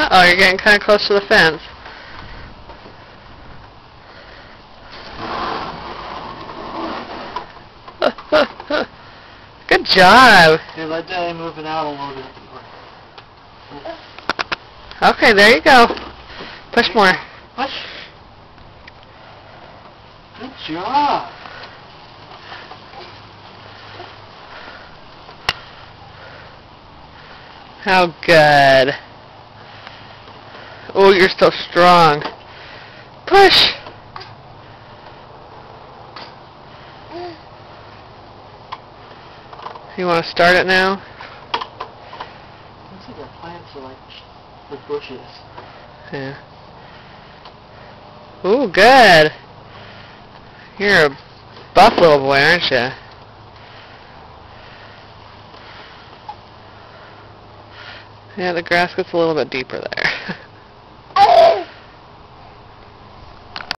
Uh-oh, you're getting kind of close to the fence. Good job. Hey, let Daddy move it out a little bit. Okay, there you go. Push more. Push. Good job. How good. Oh, you're so strong. Push. You want to start it now? Looks like our plants are like the bushes. Yeah. Ooh, good. You're a buff little boy, aren't you? Yeah, the grass gets a little bit deeper there.